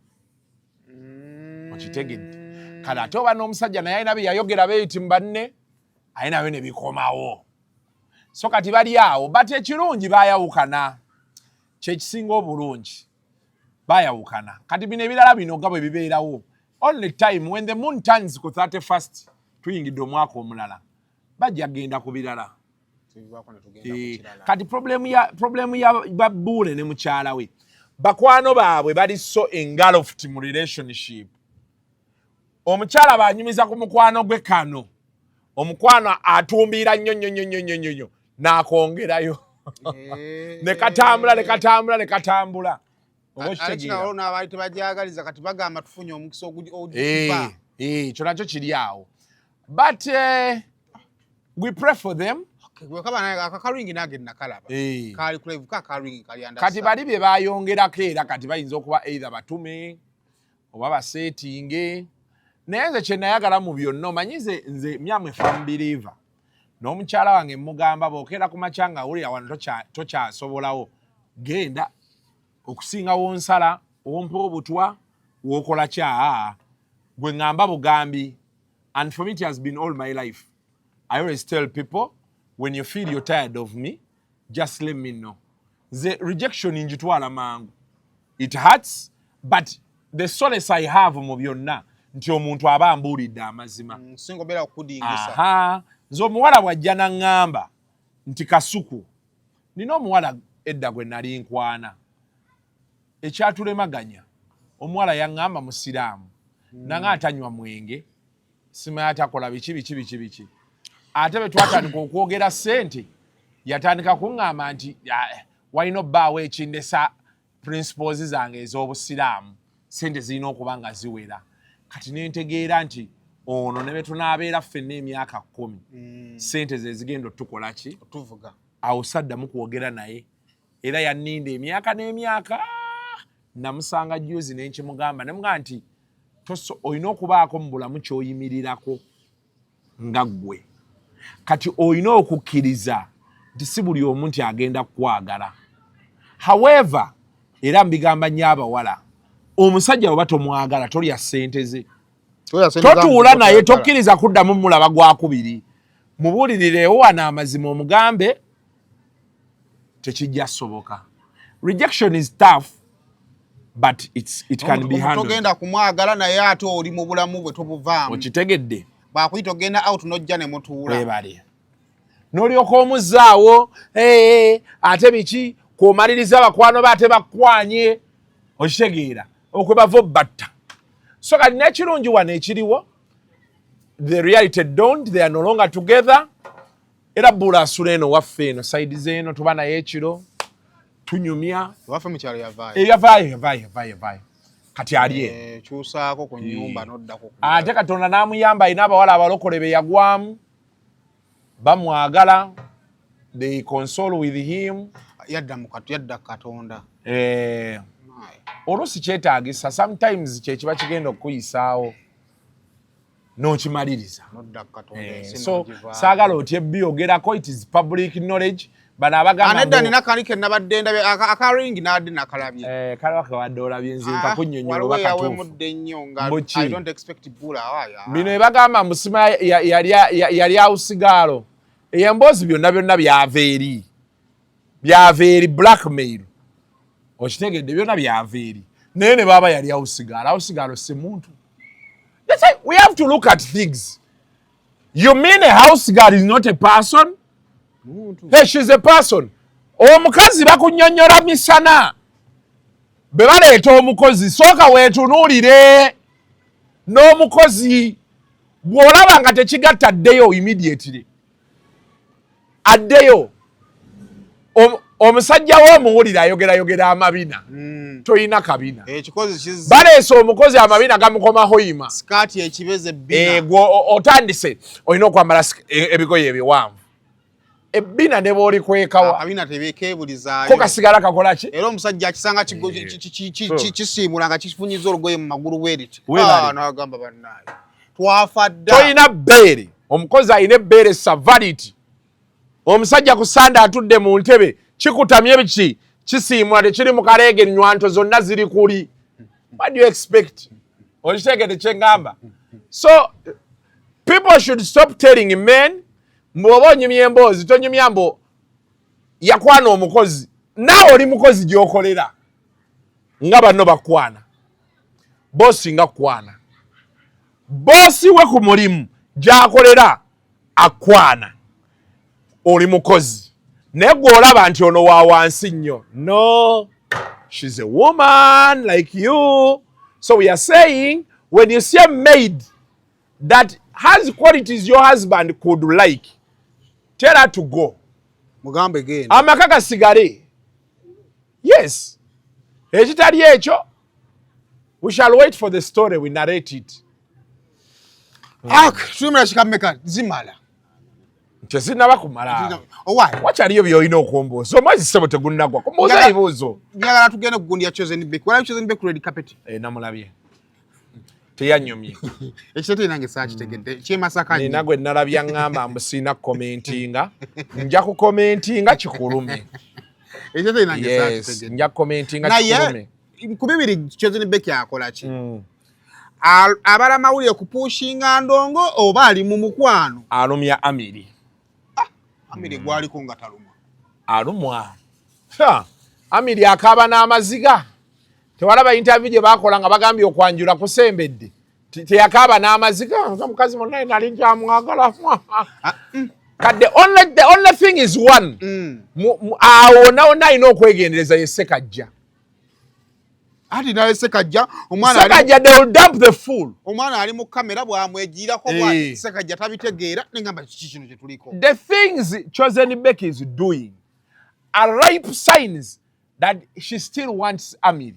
Okitegedde? Kale ate oba n'omusajja naye alina bye yayogera beeyiti mu banne alina byo ne bikomawo. So kati bali awo bati ekirungi baayawukana. Kyekisinga obulungi baayawukana. Kati bino ebirala bino nga bwe bibeerawo. Only time when the moon turns ku 31st tuyingidde omwaka omulala bajja genda ku birala. Kati problemu ya Bule ne mukyala we bakwano baabwe bali so engulfed mu relationship. Omukyala banyumiza ku mukwano gwe Kano. Omukwano atumbira nnyo n'akongerayo. Ne katambula. Alekinawo n'abaali tebajagaliza kati bagamba tufunye omukisa oguba. Ekyo nakyo kiri awo. But we pray for them. Akakalwingi nage nakalaba. Kali kulevuka akakalwingi kali andasa. Kati bali bye bayongerako era kati bayinza okuba either batume oba basetinge. Naye nze kye nayagala mu byonna omanyi nze myamwe fan believer. N'omukyala wange mugamba bookera ku makya nga awulira wano tokyasobolawo. Genda okusingawo nsala ompa obutwa w'okola kya gwe ngamba bugambi. And for me it has been all my life. I always tell people, when you feel you're tired of me, just let me know. The rejection njitwala mangu. It hurts, but the solace I have mu byonna nti omuntu aba ambulidde amazima. Singo bera okudingisa. Nze omuwala bw'ajja n'aŋŋamba nti Kasuku nina omuwala edda gwe nali nkwana. Ekyatulemaganya omuwala yaŋŋamba musiraamu nanga atanywa mwenge simanyi atakola biki. Ate bwe twatandika okwogera ssente yatandika kuŋŋamba nti walina obbaawo ekindesa principles zange ez'obusiraamu ssente zirina okuba nga ziwera. Kati ne ntegeera nti ono ne bwe tunaabeera ffenna emyaka 10 ssente ze zigenda otukola ki otuvuga. Awo saddamu kwogera naye era yanninda emyaka n'emyaka. Namusanga juzi ne nkimugamba nemugamba nti olina okubaako mu bulamu ky'oyimirirako nga ggwe. Kati olina okukkiriza nti si buli omu nti agenda kukwagala. However, era mbigamba nnyo abawala, omusajja bw'oba tomwagala tolya ssente ze. Totuula naye tokkiriza kuddamu mulaba gwakubiri. Mubuulirirewo wano amazima omugambe tekijja soboka. Rejection is tough, but it can be handled. Togenda kumwagala naye ate oli mu bulamu bwe tobuvaamu. Okitegedde? Bakuyita ogenda out n'ojja ne mutuula. Webale. N'olyoka omuzzaawo ate biki komaliriza bakwano bate bakwanye okitegeera okwebava batta so kati nekirungi wano ekiriwo the reality don't they are no longer together era bula asula eno waffe eno side zeeno tuba naye ekiro tunyumya waffe mukyalo yavaayo kati ali kyusaako ku nnyumba noddako ate Katonda n'amuyamba alina abawala abalokole be yagwamu bamwagala they console with him yadda Katonda oluusi kyetaagisa sometimes kyekiba kigenda okukuyisaawo n'okimaliriza so saagala otya ebyogerako it is public knowledge bano abagamba nina kali ke nabadde ndabe akaringi nadde nakalabye kale wakawadde olabye nze nkakunnyonnyola oba katuufu I don't expect bula awaya bino ebagamba musima yali awusigaalo emboozi byonna byava eri blackmail okitegedde byonna byava eri naye ne baba yali awusigaalo si muntu. That's why we have to look at things. You mean a house girl is not a person? Hey, she's a person. Omukazi bakunnyonnyola misana be baleeta omukozi sooka weetunuulire n'omukozi bw'olaba nga tekigatta addeyo immediately addeyo omusajja w'omuwulire ayogera amabina toyina kabina baleese omukozi amabina gamukomaho yima skati ekibeze bina otandise olina okwambala ebigoye ebiwanvu ebbina ne bw'oli kwekawa kabina tebeekebulizaayo ko kasigala kakola ki era omusajja akisanga kisiimula nga kifunyiza olugoye mu magulu bweriti n'agamba bannaye twafa dda toyina bbeere omukozi alina ebbeere savaliti omusajja ku sande atudde mu ntebe kikutamye biki kisiimula tekiri mu kaleege ennywanto zonna ziri kuli what do you expect okitegedde kyeŋŋamba so people should stop telling men mbw'oba onyumya emboozi tonyumya mbu yakwana omukozi naawe oli mukozi gy'okolera nga banno bakwana boosi nga kwana boosi we ku mulimu gy'akolera akwana oli mukozi naye gw'olaba nti ono wa wansi nnyo no she's a woman like you so we are saying when you see a maid that has qualities your husband could like tell her to go mugambe genda amaka gasigale yes ekitali ekyo we shall wait for the story we narrate it tumira kikameka zimala tezinaba kumala wakyaliyo byolina okumbuuza omwezi ssebo tegunnagwa kumbuuza ebibuuzo njagala tugenda kugundi ya chosen Becky wala chosen Becky red carpet namulabye teyanyumye ekiteto nange saakitegedde kyemasaka nina gwe nalabya ngamba mbusiina kukomentinga nja kukomentinga kikulumye ekiteto nange saakitegedde nja kukomentinga kikulumye ku bibiri chosen Becky akola ki abala mawulire kupushinga ndongo oba ali mu mukwano alumya Amiri Amiri gwaliko nga taluma alumwa Amiri akaaba n'amaziga tewalaba interview gye bakola nga bagambye okwanjula kusembedde teyakaaba n'amaziga nga mukazi munnaye nali nkyamwagala kadde the only thing is one awo nawonna alina okwegendereza ye Sekajja ati naye Sekajja Sekajja they will dump the fool omwana ali mu kamera bwamwegirako bwa Sekajja tabitegeera nengamba kiki kino kye tuliko the things chosen Becky is doing are ripe signs that she still wants Amiri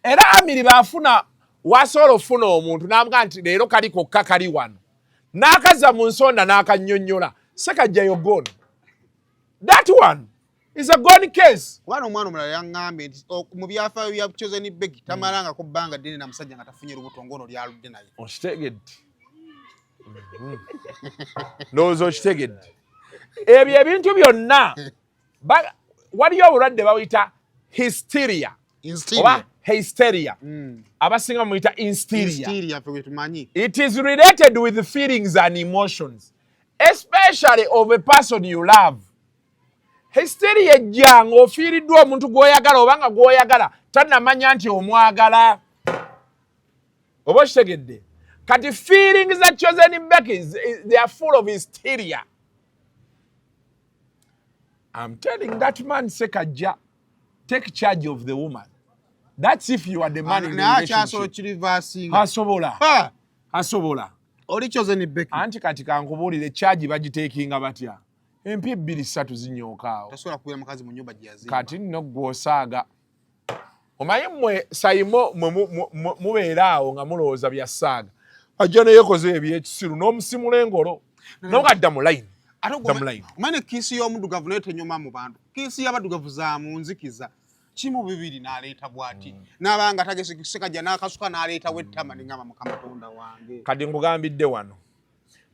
era Amiri baafuna wasobola ofuna omuntu n'amuga nti leero kali kokka kali wano n'akaza mu nsonda n'akannyonnyola Sekajja yogona that one is a gone case wana omwana omulala yaŋŋambye nti mu byafaayo bya chosen Becky tamalangako bbanga ddene na musajja nga tafunye lubuto ngono lyaludde naye okitegedde ndowooza okitegedde ebyo ebintu byonna waliyo obulwadde bawuyita hysteria oba hysteria abasinga muyita insteria it is related with feelings and emotions especially of a person you love hysteria ejja ng'ofiiriddwa omuntu gw'oyagala oba nga gw'oyagala tannamanya nti omwagala oba okitegedde kati feelings za chosen Becky they are full of hysteria I'm telling that man Sekajja, take charge of the woman. That's if you are the man in the relationship. Hasobola. Olichoze ni Becky. Anti kati kankubuulire charge bagiteekinga batya. MP 2-3 zinyooka. Tasobola kubeera mukazi mu nnyumba gye yazimba. Kati nno gw'osaaga. Omanyi mmwe sayimo mubeera awo nga mulowooza bya ssaaga. Ajja ne yeekoze ebyekisiru n'omusimula engolo. N'ogadda mu layini. Omanyi kiisi y'omuddugavu naye tenyuma mu bantu. Kiisi y'abaddugavu za mu nzikiza. Kimu bibiri n'aleeta bw'ati. N'abanga tagese Sekajja n'akasuka n'aleetawo ettama n'engamba Mukama Katonda wange. Kati nkugambidde wano.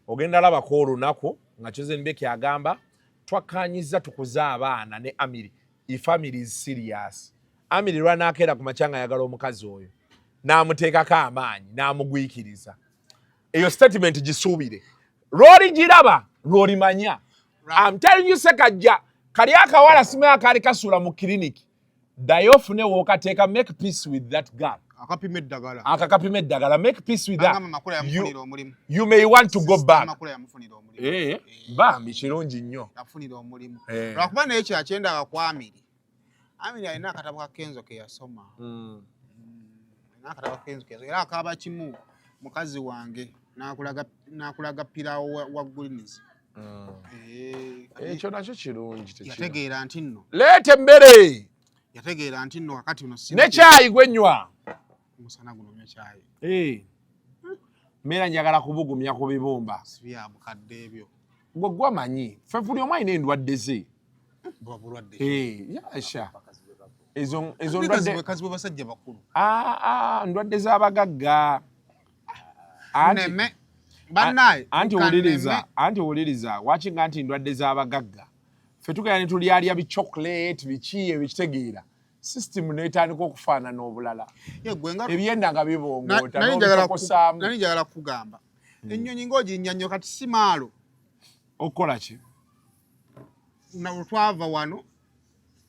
Ogenda labako olunaku nga Chosen Becky agamba twakkaanyizza tukuze abaana ne Amiri. Family is serious. Amiri lwanakeera ku makyanga ayagala omukazi oyo. N'amuteekako amaanyi n'amugwikiriza. Eyo statement gisuubire. Lw'oli giraba lw'olimanya. I'm telling you Sekajja kali akawala simaya kali kasula mu kiriniki. Dayofune wokateeka make peace with that girl. Akapima eddagala. Akakapima eddagala make peace with that. You may want to go back. Bambi kirungi nnyo. Yafunira omulimu. Lwakuba naye kyakyendaga ku Amiri. Amiri alina akatabo ka Kenzo ke yasoma. Akatabo ka Kenzo ke yasoma. Era akaaba kimu mukazi wange n'akulaga pirawo wa Gulinizi. Ekyo nakyo kirungi tekiro. Yategeera nti nno. Leeta emmere. Yategeera nti nno kakati uno ne kyayi gwenywa. Musana guno nya kyayi. Mera njagala kubugumya ku bibumba. Sibya bukadde ebyo. Gwe manyi. Ffe buli omu alina endwadde ze. Bulwadde. Yasha. Ezo ndwadde kazi basajja bakulu. Ndwadde z'abagagga. Neme. Bannaye. Anti wuliriza. Wakinga nti ndwadde z'abagagga. Ffe tugenda ne tulyalya bi chocolate biki ebikitegeera. System neetandika okufaanana obulala. Ebyenda nga bibongoota n'obikokosaamu. Nali njagala kugamba. Ennyonyi ng'oginnya nnyo kati si maalo. Okukola ki? Na twava wano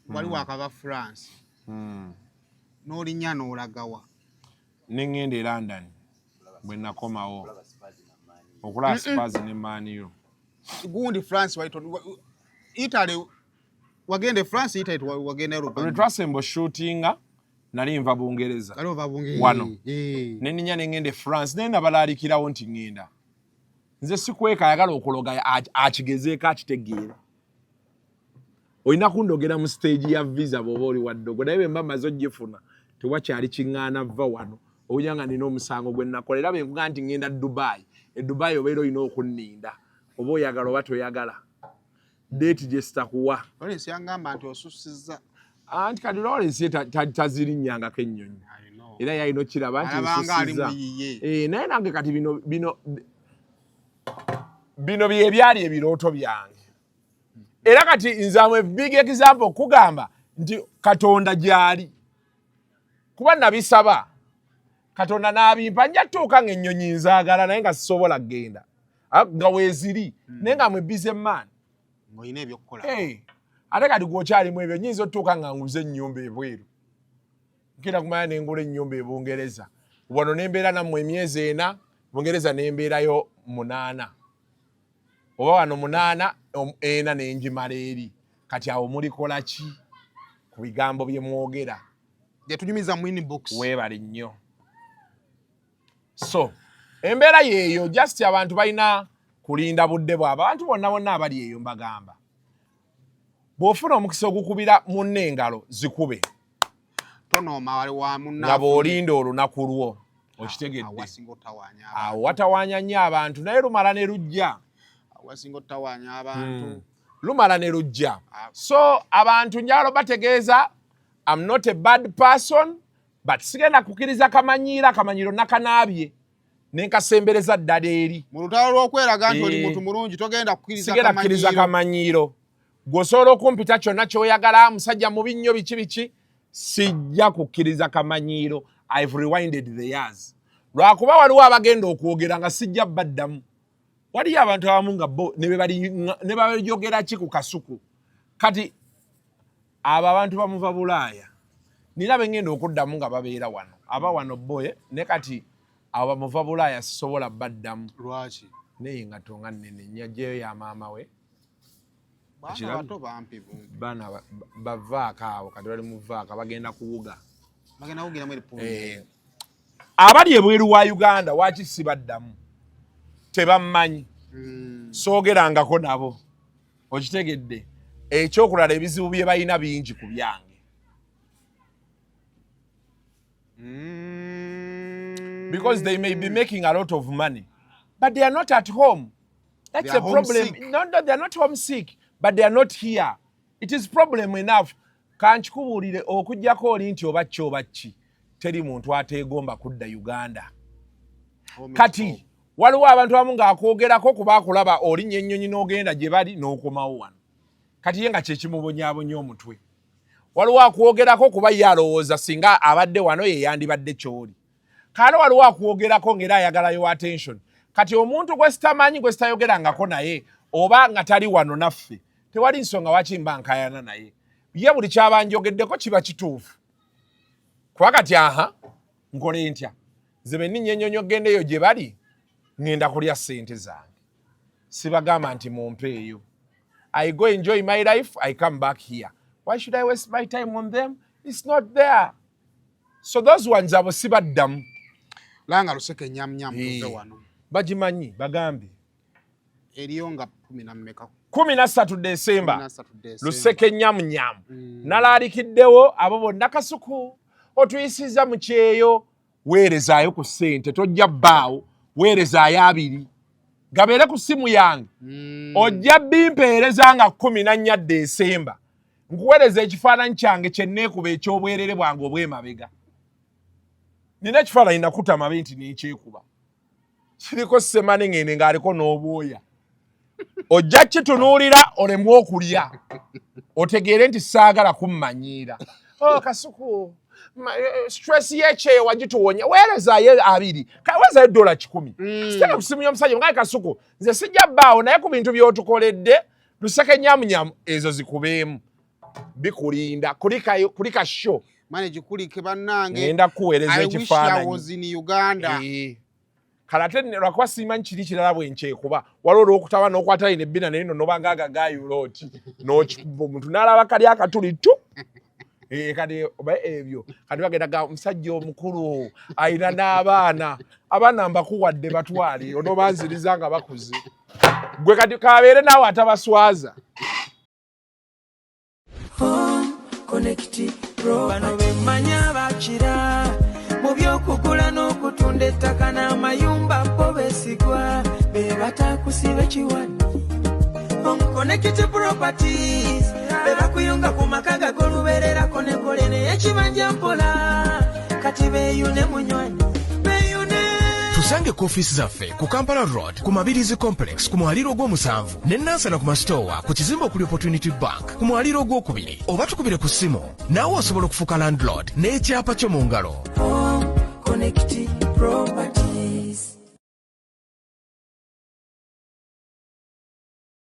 waliwo akava France. N'olinnya n'olagawa. Ne ŋŋenda e London bwe nakomawo. Okulaba Spurs ne Man U. Gundi France Italy wagende France Italy wagende Europe. Retwasembo shootinga nali nva Bungereza. Wano. Ne ninya ne ŋŋende France ne nabalaalikirawo nti ŋŋenda. Nze sikweka ayagala okuloga akigezeeko akitegeera. Olina kundogera mu stage ya visa bw'oba oli waddogo naye bwe mba maze ogifuna tewakyali kiŋŋaana vva wano owulira nga nina omusango gwe nnakola era bwe nkugaa nti ŋŋenda Dubai. Dubai obeera olina okunninda oba oyagala oba toyagala. Date gye sitakuwa. Lawrence yangamba nti osusizza. Anti kati Lawrence tazirinnyangako ennyonyi. Era yalina okiraba nti osusizza. Naye nange kati bino bye byali ebirooto byange. Era kati nzamwe big example kugamba nti Katonda gyali. Kuba nabisaba. Katonda n'abimpa nja tuuka ng'ennyonyi nzaagala naye nga sisobola kgenda. Nga weeziri. Naye nga mwe busy man. Ng'olina ebyokukola. Ate kati gw'okyalimu ebyo nnyinza otuuka nga nguze ennyumba ebweru. Nkira kumanya ne ngula ennyumba e Bungereza. Wano ne mbeera nammwe emyezi 4, Bungereza ne mbeerayo 8. Oba wano 8, 4 ne njimala eri. Kati awo mulikola ki? Ku bigambo bye mwogera. Gye tunyumiza mu inbox. Weebale nnyo. So, embeera yeeyo just abantu balina kulinda budde bwabwe. Abantu bonna abali eyo mbagamba. Bw'ofuna omukisa ogukubira munne engalo zikube. Tonooma wali wa munna. Nga bw'olinda olunaku lwo. Okitegedde. Awo watawaanya nnyo abantu naye lumala ne lujja. Wasinga otawaanya abantu. Lumala ne lujja. So, abantu njalo bategeeza I'm not a bad person but sigenda kukkiriza kamanyiro nakanaabye. Nenkasembereza ddala eri. Mu lutalo lw'okweraga nti oli muntu mulungi togenda kukkiriza kamanyiro. Gw'osobola okumpita kyonna ky'oyagala musajja mubi nnyo biki sijja kukkiriza kamanyiro. I've rewinded the years. Lwakuba waliwo abagenda okwogera nga sijja baddamu. Waliyo abantu abamu nga bo ne balyogera ki ku Kasuku. Kati abo abantu bamuva Bulaaya. Nina bengenda okuddamu nga babeera wano. Aba wano boye ne kati abo bamuva Bulaaya sisobola baddamu. Lwaki? Naye nga tonga nnene nyajjeyo ya maama we. Baana bato bampi bana bavaaka awo kati bali mu vaaka bagenda kuwuga bagenda kugira mu lipundi abali ebweru wa Uganda waki sibaddamu tebammanyi soogerangako nabo okitegedde ekyokulala ebizibu bye balina bingi ku byange because they may be making a lot of money but they are not at home. That's a problem. No, they are not homesick, but they are not here. It is problem enough. Kanchikuwulire okujjako oli nti obaki teri muntu ateegomba kudda Uganda. Kati waliwo abantu abamu ng'akwogerako kuba akulaba oli ennyonyi n'ogenda gye bali n'okomawo wano. Kati ye nga kye kimubonyaabonya omutwe. Waliwo akwogerako kuba ye alowooza singa abadde wano ye yandibadde ky'oli. Kale waliwo akwogerako ng'era ayagalayo attention. Kati omuntu gwe sitamanyi gwe sitayogerangako naye oba nga tali wano naffe tewali nsonga waki mba nkayana naye ye buli kyabanjogeddeko kiba kituufu kuba kati nkole ntya nze benninnya ennyonyi gendeyo gye bali ngenda kulya ssente zange sibagamba nti mumpeeyo I go enjoy my life I come back here why should I waste my time on them it's not there so those ones abo sibaddamu langa luseke nyamnyam tuve wano bagimanyi bagambe eriyo nga 13 December luseke nyamnyam nalaalikiddewo abo bonna Kasuku otuyisiza mu kyeyo weerezaayo ku ssente tojja bbaawo weerezaayo 2 gabeere ku simu yange ojja bimpeereza nga 14 December nkuweereza ekifaananyi kyange kye neekuba eky'obwerere bwange obw'emabega nina ekifaananyi nakutama nti n'ekyekuba kiriko semane ngene ng'aliko n'obwoya ojja kitunuulira olemu okulya otegeere nti saagala kummanyiira Kasuku stress y'ekyeyo wagituwonya weerezaayo 2 weerezaayo $10 siteka ku simu y'omusajja ngaye Kasuku nze sijja bbaawo naye ku bintu by'otukoledde luseke nyamunyamu ezo zikubeemu bikulinda kuli ka show manage kulike bannange ngenda kuweereza ekifaananyi I was in Uganda kalate lwakuba simanyi kiri kirala bwenkyekuba waliwo olw'okutaba n'okwatali nebbina naye no noba ngaaga gayuloti n'okikuba omuntu n'alaba kali akatuli tu kati oba ebyo kati bagendaga omusajja omukulu ayina n'abaana abaana mbakuwadde batwale onoobanziriza nga bakuze gwe kati kabeere naawe atabaswaza bano bemmanya bakira mu by'okugula n'okutunda ettaka n'amayumba bo beesigwa be batakusiba ekiwadde Connect Properties be bakuyunga ku maka gag'olubeererako ne gole naye ekibanja mpola kati beeyune munywanyi tusange ku ofiisi zaffe ku Kampala Road ku Mabirizi Complex ku mwaliiro ogw'omusanvu ne Nansana ku masitoowa ku kizimbe okuli Opportunity Bank ku mwaliiro ogwokubiri oba tukubire ku ssimu naawe osobola okufuuka landlord n'ekyapa kyo mu ngalo. Connect Properties.